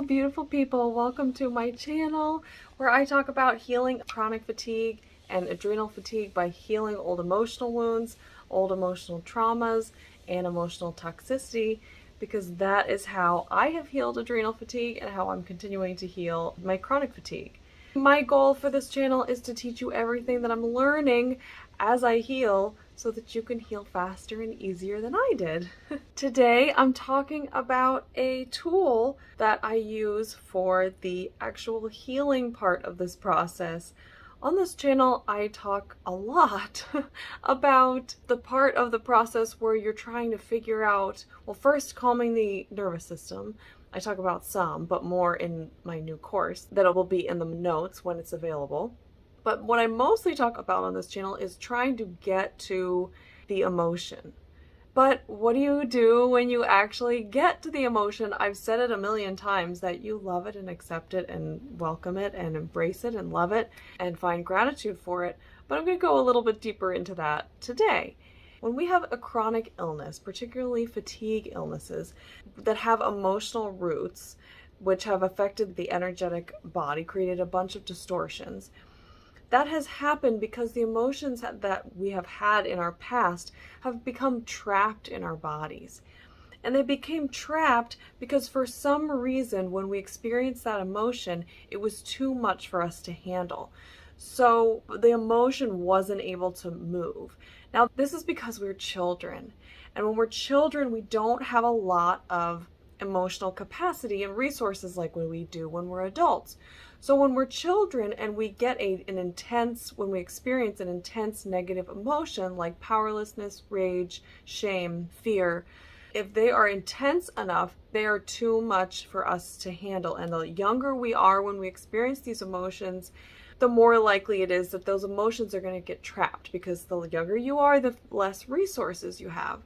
beautiful people. Welcome to my channel where I talk about healing chronic fatigue and adrenal fatigue by healing old emotional wounds, old emotional traumas, and emotional toxicity, because that is how I have healed adrenal fatigue and how I'm continuing to heal my chronic fatigue. My goal for this channel is to teach you everything that I'm learning as I heal so that you can heal faster and easier than I did. Today I'm talking about a tool that I use for the actual healing part of this process. On this channel I talk a lot about the part of the process where you're trying to figure out, well, first calming the nervous system. I talk about some, but more in my new course that will be in the notes when it's available. But what I mostly talk about on this channel is trying to get to the emotion. But what do you do when you actually get to the emotion? I've said it a million times that you love it and accept it and welcome it and embrace it and love it and find gratitude for it. But I'm going to go a little bit deeper into that today. When we have a chronic illness, particularly fatigue illnesses that have emotional roots, which have affected the energetic body, created a bunch of distortions, that has happened because the emotions that we have had in our past have become trapped in our bodies. And they became trapped because for some reason, when we experienced that emotion, it was too much for us to handle. So the emotion wasn't able to move. Now, this is because we're children. And when we're children, we don't have a lot of emotional capacity and resources like we do when we're adults. So when we're children and we get when we experience an intense negative emotion like powerlessness, rage, shame, fear, if they are intense enough, they are too much for us to handle. And the younger we are when we experience these emotions, the more likely it is that those emotions are going to get trapped, because the younger you are, the less resources you have.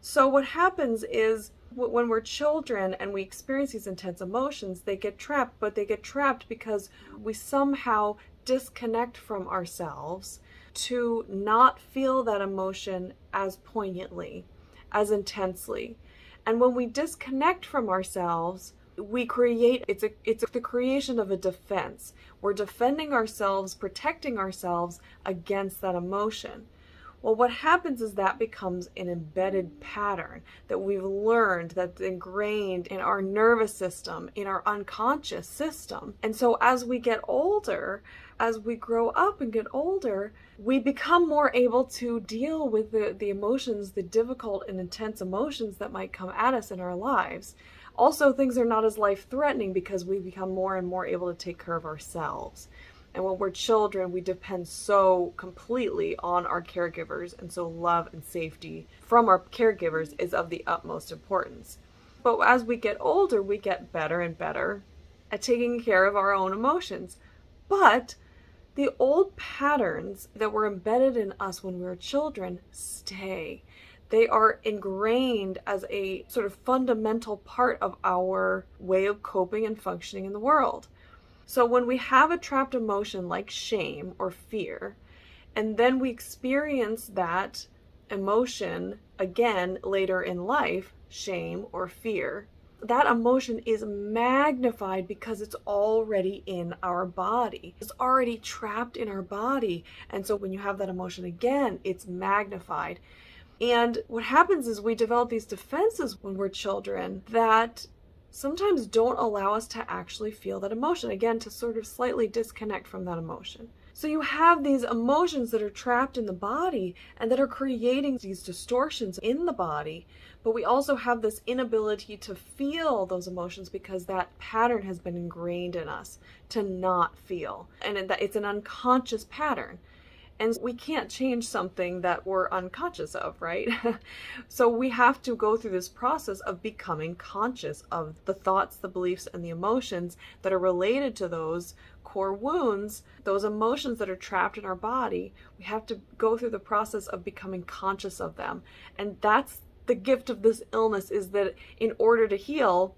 So what happens is when we're children and we experience these intense emotions, they get trapped, but they get trapped because we somehow disconnect from ourselves to not feel that emotion as poignantly, as intensely. And when we disconnect from ourselves, we create, it's the creation of a defense. We're defending ourselves, protecting ourselves against that emotion. Well, what happens is that becomes an embedded pattern that we've learned, that's ingrained in our nervous system, in our unconscious system. And so as we get older, as we grow up and get older, we become more able to deal with the emotions, the difficult and intense emotions that might come at us in our lives. Also, things are not as life-threatening because we become more and more able to take care of ourselves. And when we're children, we depend so completely on our caregivers, and so love and safety from our caregivers is of the utmost importance. But as we get older, we get better and better at taking care of our own emotions. But the old patterns that were embedded in us when we were children stay. They are ingrained as a sort of fundamental part of our way of coping and functioning in the world. So when we have a trapped emotion like shame or fear, and then we experience that emotion again later in life, shame or fear, that emotion is magnified because it's already in our body. It's already trapped in our body. And so when you have that emotion again, it's magnified. And what happens is we develop these defenses when we're children that sometimes don't allow us to actually feel that emotion, again, to sort of slightly disconnect from that emotion. So you have these emotions that are trapped in the body and that are creating these distortions in the body, but we also have this inability to feel those emotions because that pattern has been ingrained in us to not feel. And it's an unconscious pattern. And we can't change something that we're unconscious of, right? So we have to go through this process of becoming conscious of the thoughts, the beliefs, and the emotions that are related to those core wounds, those emotions that are trapped in our body. We have to go through the process of becoming conscious of them. And that's the gift of this illness, is that in order to heal,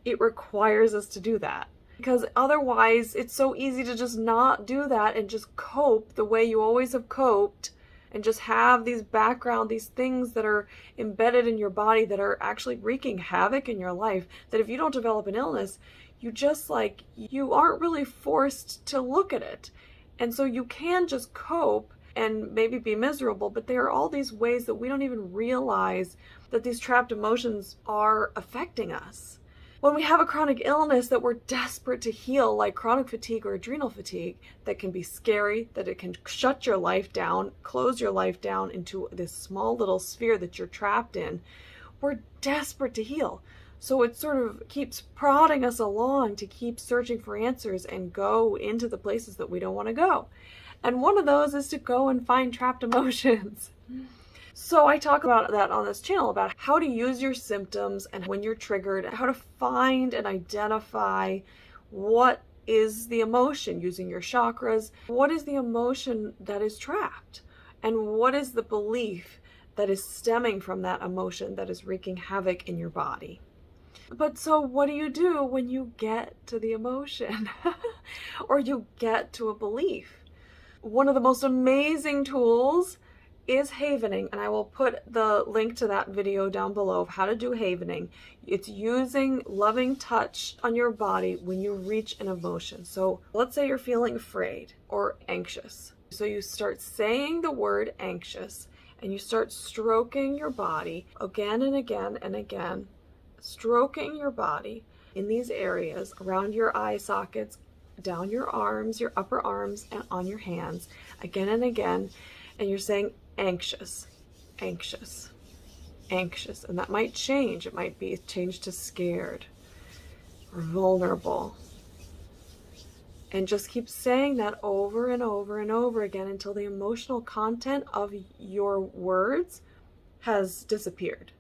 it requires us to do that. Because otherwise, it's so easy to just not do that and just cope the way you always have coped and just have these background, these things that are embedded in your body that are actually wreaking havoc in your life, that if you don't develop an illness, you aren't really forced to look at it. And so you can just cope and maybe be miserable, but there are all these ways that we don't even realize that these trapped emotions are affecting us. When we have a chronic illness that we're desperate to heal, like chronic fatigue or adrenal fatigue, that can be scary, that it can shut your life down, close your life down into this small little sphere that you're trapped in, we're desperate to heal. So it sort of keeps prodding us along to keep searching for answers and go into the places that we don't want to go. And one of those is to go and find trapped emotions. So I talk about that on this channel, about how to use your symptoms and when you're triggered, how to find and identify what is the emotion using your chakras, what is the emotion that is trapped, and what is the belief that is stemming from that emotion that is wreaking havoc in your body. But so what do you do when you get to the emotion or you get to a belief? One of the most amazing tools is havening, and I will put the link to that video down below of how to do havening. It's using loving touch on your body when you reach an emotion. So let's say you're feeling afraid or anxious. So you start saying the word anxious and you start stroking your body again and again and again, stroking your body in these areas around your eye sockets, down your arms, your upper arms, and on your hands again and again. And you're saying anxious, anxious, anxious. And that might change. It might be changed to scared or vulnerable. And just keep saying that over and over and over again until the emotional content of your words has disappeared.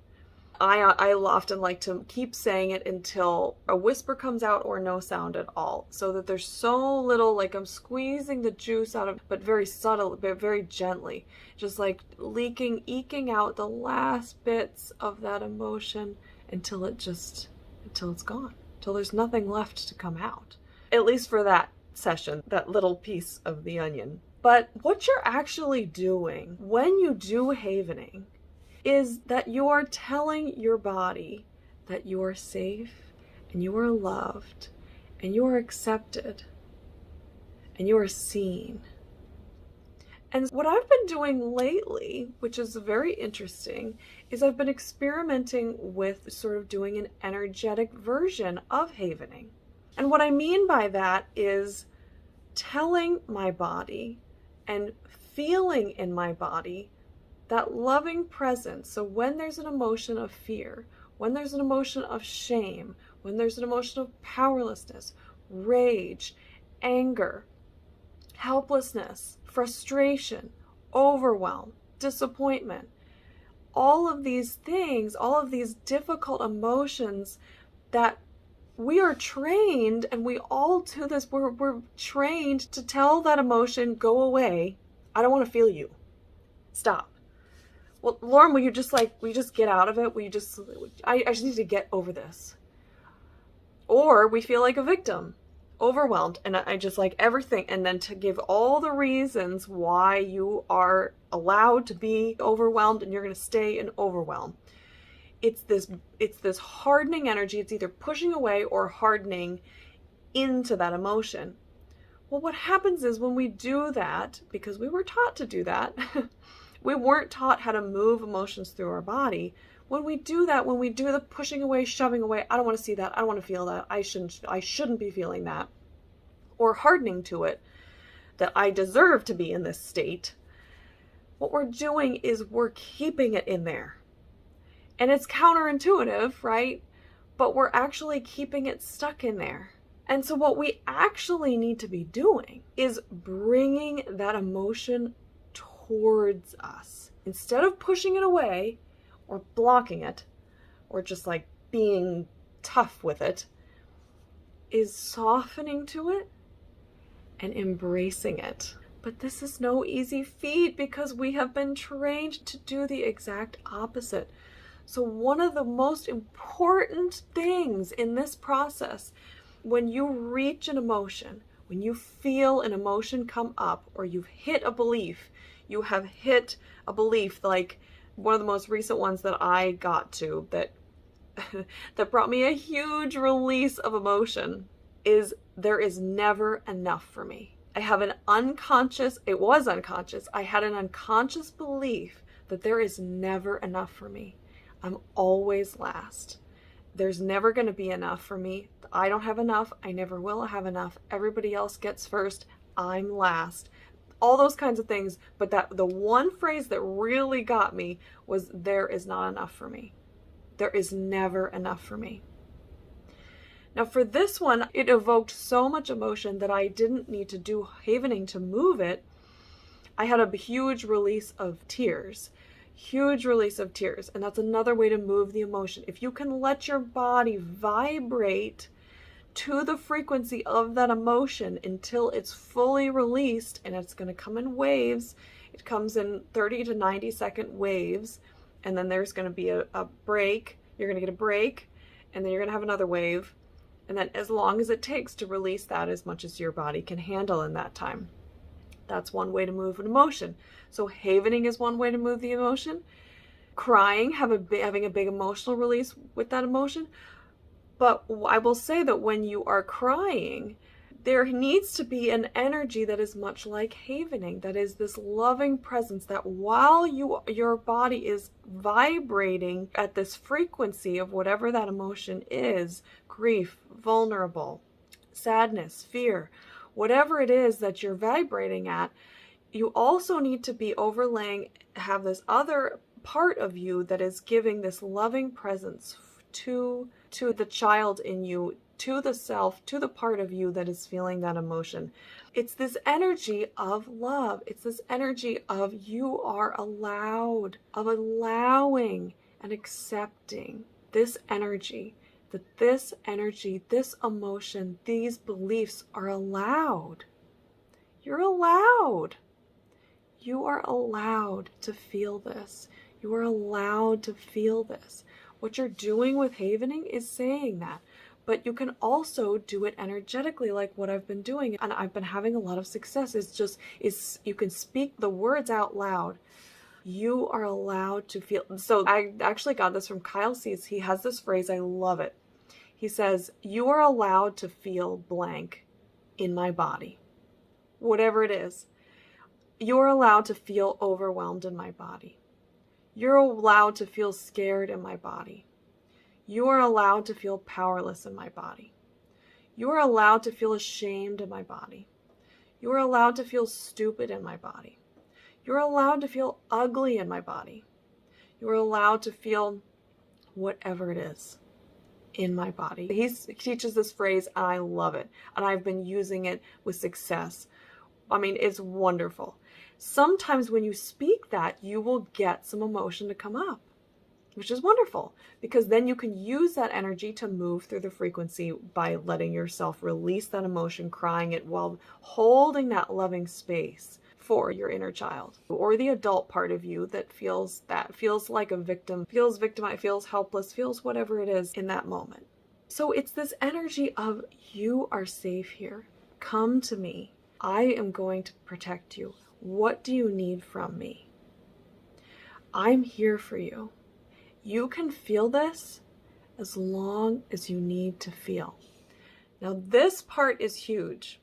I often like to keep saying it until a whisper comes out or no sound at all, so that there's so little, like I'm squeezing the juice out of, but very subtle, but very gently, just like eking out the last bits of that emotion until it's gone, till there's nothing left to come out. At least for that session, that little piece of the onion. But what you're actually doing when you do havening is that you are telling your body that you are safe and you are loved and you are accepted and you are seen. And what I've been doing lately, which is very interesting, is I've been experimenting with sort of doing an energetic version of havening. And what I mean by that is telling my body and feeling in my body that loving presence. So when there's an emotion of fear, when there's an emotion of shame, when there's an emotion of powerlessness, rage, anger, helplessness, frustration, overwhelm, disappointment, all of these things, all of these difficult emotions that we are trained, and we all do this, we're trained to tell that emotion, go away, I don't want to feel you, stop. Well, Lauren, will you just get out of it? I just need to get over this. Or we feel like a victim, overwhelmed, and I just like everything. And then to give all the reasons why you are allowed to be overwhelmed and you're going to stay in overwhelm. It's this hardening energy. It's either pushing away or hardening into that emotion. Well, what happens is when we do that, because we were taught to do that, we weren't taught how to move emotions through our body. When we do that, when we do the pushing away, shoving away, I don't want to see that, I don't want to feel that, I shouldn't be feeling that, or hardening to it, that I deserve to be in this state, what we're doing is we're keeping it in there. And it's counterintuitive, right? But we're actually keeping it stuck in there. And so what we actually need to be doing is bringing that emotion towards us. Instead of pushing it away or blocking it or just like being tough with it, is softening to it and embracing it. But this is no easy feat because we have been trained to do the exact opposite. So one of the most important things in this process, when you reach an emotion, when you feel an emotion come up or you've hit a belief, You have hit a belief, like one of the most recent ones that I got to that that brought me a huge release of emotion is there is never enough for me. I have an unconscious, it was unconscious, I had an unconscious belief that there is never enough for me. I'm always last. There's never going to be enough for me. I don't have enough. I never will have enough. Everybody else gets first. I'm last. All those kinds of things. But the one phrase that really got me was there is not enough for me. There is never enough for me. Now for this one, it evoked so much emotion that I didn't need to do havening to move it. I had a huge release of tears. Huge release of tears. And that's another way to move the emotion. If you can let your body vibrate to the frequency of that emotion until it's fully released, and it's going to come in waves. It comes in 30 to 90 second waves, and then there's going to be a break. You're going to get a break, and then you're going to have another wave, and then as long as it takes to release that as much as your body can handle in that time. That's one way to move an emotion. So havening is one way to move the emotion. Crying, having a big emotional release with that emotion. But I will say that when you are crying, there needs to be an energy that is much like havening. That is this loving presence that while your body is vibrating at this frequency of whatever that emotion is, grief, vulnerable, sadness, fear, whatever it is that you're vibrating at, you also need to be overlaying, have this other part of you that is giving this loving presence to the child in you, to the self, to the part of you that is feeling that emotion. It's this energy of love. It's this energy of you are allowed, of allowing and accepting this energy. That this energy, this emotion, these beliefs are allowed. You're allowed. You are allowed to feel this. You are allowed to feel this. What you're doing with havening is saying that. But you can also do it energetically like what I've been doing. And I've been having a lot of success. You can speak the words out loud. You are allowed to feel. So I actually got this from Kyle Cease. He has this phrase. I love it. He says, you are allowed to feel blank in my body. Whatever it is. You're allowed to feel overwhelmed in my body. You're allowed to feel scared in my body. You are allowed to feel powerless in my body. You are allowed to feel ashamed in my body. You are allowed to feel stupid in my body. You're allowed to feel ugly in my body. You are allowed to feel whatever it is in my body. He teaches this phrase and I love it. And I've been using it with success. I mean, it's wonderful. Sometimes when you speak that, you will get some emotion to come up, which is wonderful because then you can use that energy to move through the frequency by letting yourself release that emotion, crying it while holding that loving space for your inner child or the adult part of you that feels like a victim, feels victimized, feels helpless, feels whatever it is in that moment. So it's this energy of you are safe here. Come to me. I am going to protect you. What do you need from me? I'm here for you. You can feel this as long as you need to feel. Now this part is huge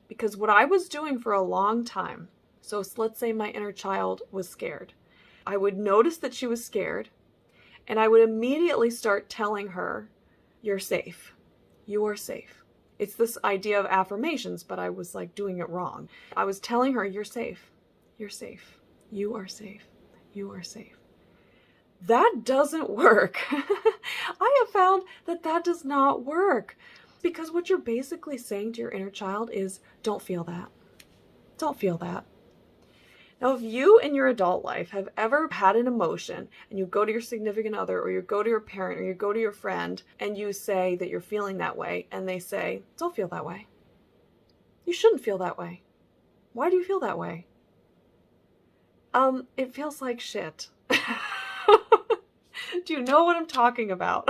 because what I was doing for a long time, so let's say my inner child was scared. I would notice that she was scared and I would immediately start telling her, you're safe. You are safe. It's this idea of affirmations, but I was like doing it wrong. I was telling her, you're safe. You're safe. You are safe. You are safe. That doesn't work. I have found that that does not work because what you're basically saying to your inner child is, don't feel that. Don't feel that. Now, if you in your adult life have ever had an emotion and you go to your significant other or you go to your parent or you go to your friend and you say that you're feeling that way and they say, don't feel that way. You shouldn't feel that way. Why do you feel that way? It feels like shit. Do you know what I'm talking about?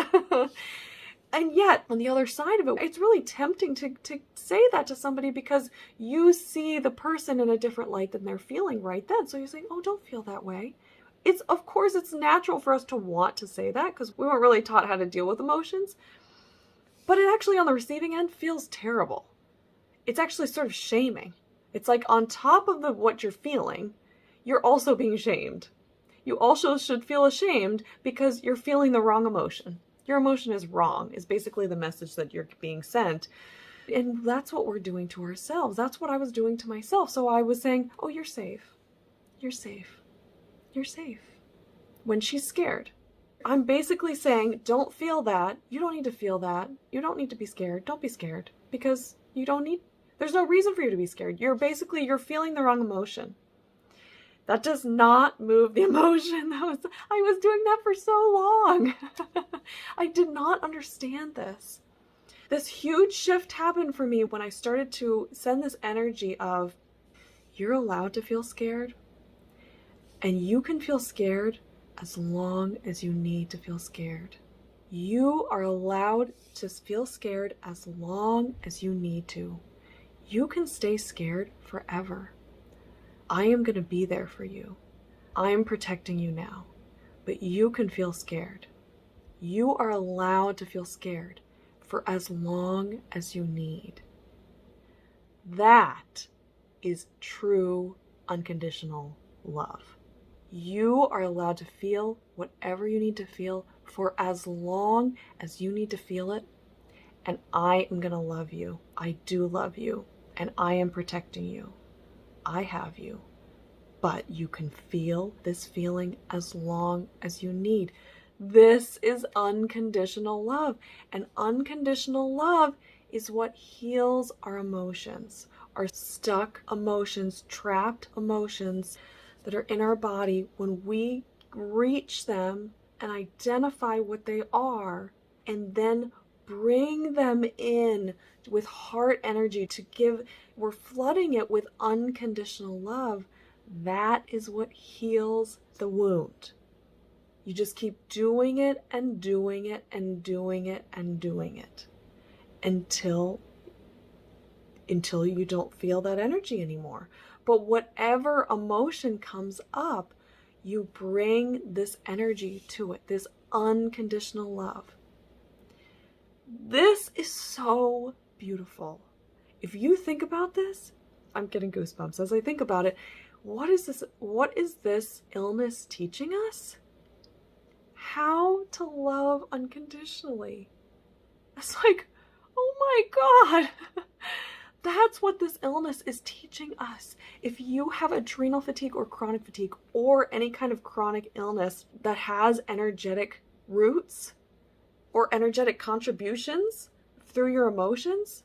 And yet, on the other side of it, it's really tempting to say that to somebody because you see the person in a different light than they're feeling right then. So you're saying, oh, don't feel that way. Of course, it's natural for us to want to say that because we weren't really taught how to deal with emotions. But it actually, on the receiving end, feels terrible. It's actually sort of shaming. It's like on top of what you're feeling, you're also being shamed. You also should feel ashamed because you're feeling the wrong emotion. Your emotion is wrong, is basically the message that you're being sent. And that's what we're doing to ourselves. That's what I was doing to myself. So I was saying, oh, you're safe. You're safe. You're safe. When she's scared. I'm basically saying, don't feel that. You don't need to feel that. You don't need to be scared. Don't be scared. Because there's no reason for you to be scared. You're feeling the wrong emotion. That does not move the emotion. I was doing that for so long. I did not understand this. This huge shift happened for me when I started to send this energy of, you're allowed to feel scared, and you can feel scared as long as you need to feel scared. You are allowed to feel scared as long as you need to. You can stay scared forever. I am going to be there for you. I am protecting you now, but you can feel scared. You are allowed to feel scared for as long as you need. That is true unconditional love. You are allowed to feel whatever you need to feel for as long as you need to feel it, and I am going to love you. I do love you, and I am protecting you. I have you, but you can feel this feeling as long as you need. This is unconditional love, and unconditional love is what heals our emotions, our stuck emotions, trapped emotions that are in our body. When we reach them and identify what they are, and then bring them in with heart energy we're flooding it with unconditional love. That is what heals the wound. You just keep doing it and doing it and doing it and doing it until you don't feel that energy anymore. But whatever emotion comes up, you bring this energy to it, this unconditional love. This is so beautiful. If you think about this, I'm getting goosebumps as I think about it. What is this illness teaching us? How to love unconditionally. It's like, oh my God. That's what this illness is teaching us. If you have adrenal fatigue or chronic fatigue or any kind of chronic illness that has energetic roots or energetic contributions through your emotions,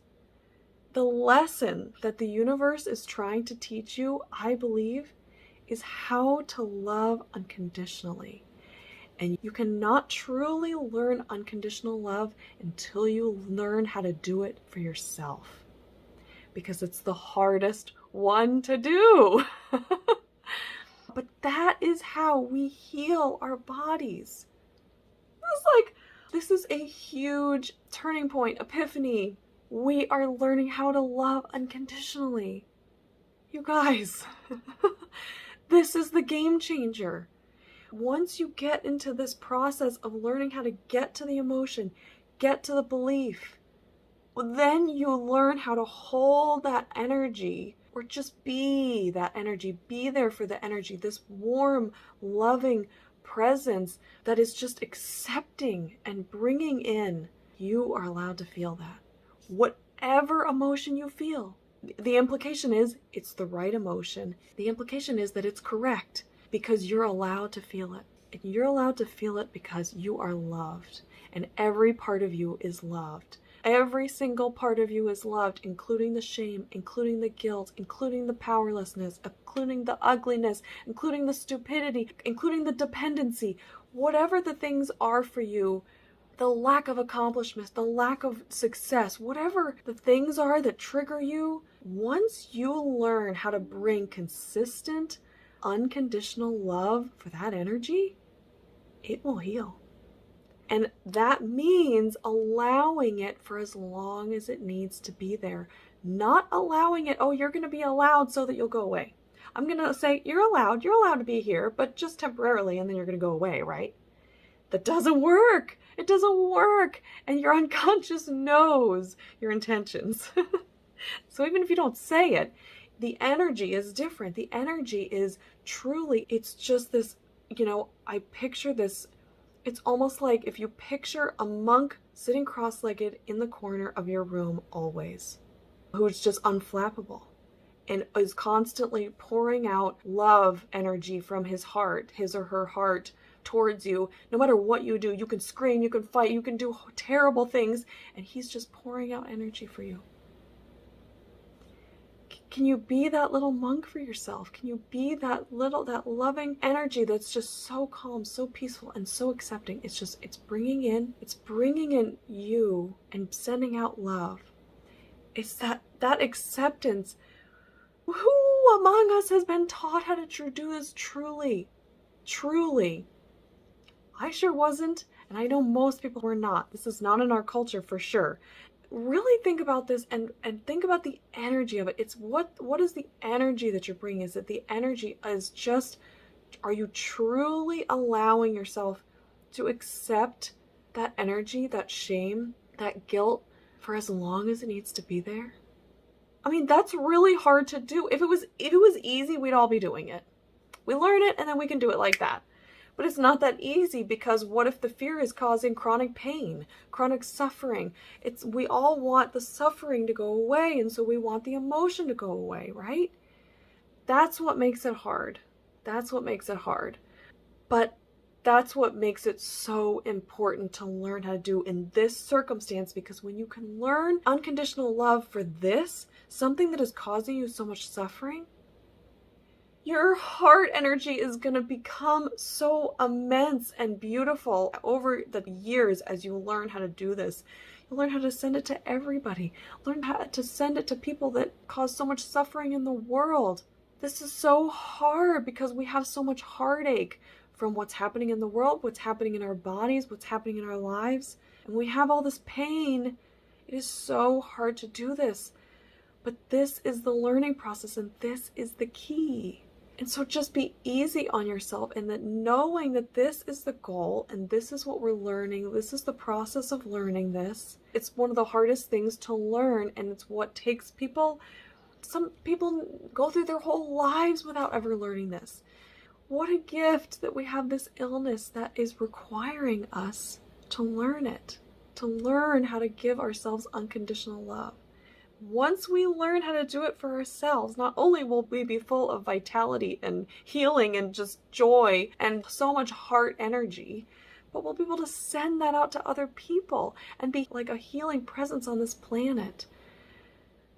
the lesson that the universe is trying to teach you, I believe, is how to love unconditionally. And you cannot truly learn unconditional love until you learn how to do it for yourself. Because it's the hardest one to do. But that is how we heal our bodies. This is a huge turning point, epiphany. We are learning how to love unconditionally. You guys, this is the game changer. Once you get into this process of learning how to get to the emotion, get to the belief, then you learn how to hold that energy, or just be that energy, be there for the energy, this warm, loving presence that is just accepting and bringing in. You are allowed to feel that. Whatever emotion you feel, the implication is it's the right emotion. The implication is that it's correct because you're allowed to feel it. And you're allowed to feel it because you are loved, and every part of you is loved. Every single part of you is loved, including the shame, including the guilt, including the powerlessness, including the ugliness, including the stupidity, including the dependency. Whatever the things are for you, the lack of accomplishment, the lack of success, whatever the things are that trigger you, once you learn how to bring consistent, unconditional love for that energy, it will heal. And that means allowing it for as long as it needs to be there. Not allowing it, oh, you're going to be allowed so that you'll go away. I'm going to say, you're allowed to be here, but just temporarily, and then you're going to go away, right? That doesn't work. It doesn't work. And your unconscious knows your intentions. So even if you don't say it, the energy is different. The energy is truly, it's just this, I picture this. It's almost like if you picture a monk sitting cross-legged in the corner of your room always, who's just unflappable and is constantly pouring out love energy from his heart, his or her heart, towards you. No matter what you do, you can scream, you can fight, you can do terrible things, and he's just pouring out energy for you. Can you be that little monk for yourself? Can you be that loving energy that's just so calm, so peaceful, and so accepting? It's bringing in you and sending out love. It's that acceptance. Who among us has been taught how to do this truly? Truly. I sure wasn't, and I know most people were not. This is not in our culture for sure. Really think about this and think about the energy of it. It's what is the energy that you're bringing? Is it the energy is just, are you truly allowing yourself to accept that energy, that shame, that guilt for as long as it needs to be there? I mean, that's really hard to do. If it was easy, we'd all be doing it. We learn it and then we can do it like that. But it's not that easy, because what if the fear is causing chronic pain, chronic suffering? We all want the suffering to go away, and so we want the emotion to go away, right? That's what makes it hard. That's what makes it hard. But that's what makes it so important to learn how to do in this circumstance, because when you can learn unconditional love for this, something that is causing you so much suffering, your heart energy is going to become so immense and beautiful over the years as you learn how to do this. You learn how to send it to everybody. Learn how to send it to people that cause so much suffering in the world. This is so hard because we have so much heartache from what's happening in the world, what's happening in our bodies, what's happening in our lives. And we have all this pain. It is so hard to do this. But this is the learning process, and this is the key. And so just be easy on yourself, and that knowing that this is the goal and this is what we're learning, this is the process of learning this. It's one of the hardest things to learn, and it's what takes people. Some people go through their whole lives without ever learning this. What a gift that we have this illness that is requiring us to learn it, to learn how to give ourselves unconditional love. Once we learn how to do it for ourselves, not only will we be full of vitality and healing and just joy and so much heart energy, but we'll be able to send that out to other people and be like a healing presence on this planet.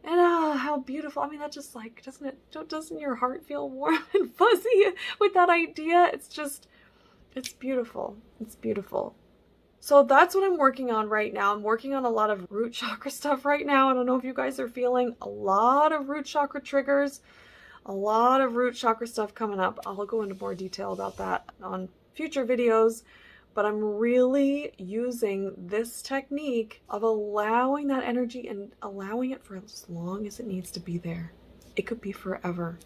And how beautiful. I mean, that just like, doesn't your heart feel warm and fuzzy with that idea? It's beautiful. It's beautiful. So that's what I'm working on right now. I'm working on a lot of root chakra stuff right now. I don't know if you guys are feeling a lot of root chakra triggers, a lot of root chakra stuff coming up. I'll go into more detail about that on future videos, but I'm really using this technique of allowing that energy and allowing it for as long as it needs to be there. It could be forever.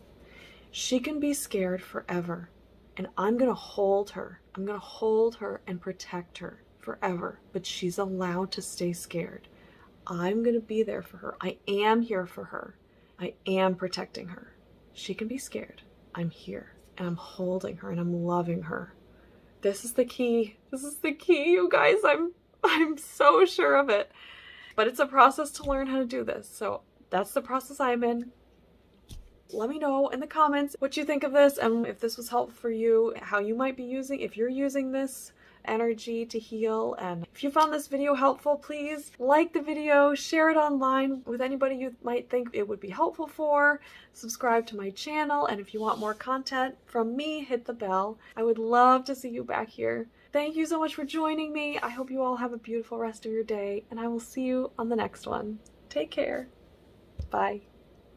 She can be scared forever, and I'm going to hold her. I'm going to hold her and protect her forever, but she's allowed to stay scared. I'm going to be there for her. I am here for her. I am protecting her. She can be scared. I'm here, and I'm holding her, and I'm loving her. This is the key. This is the key, you guys. I'm so sure of it. But it's a process to learn how to do this. So that's the process I'm in. Let me know in the comments what you think of this, and if this was helpful for you, how you might be using, if you're using this energy to heal. And if you found this video helpful, please like the video, share it online with anybody you might think it would be helpful for, subscribe to my channel, and if you want more content from me, hit the bell. I would love to see you back here. Thank you so much for joining me. I hope you all have a beautiful rest of your day, and I will see you on the next one. Take care. Bye.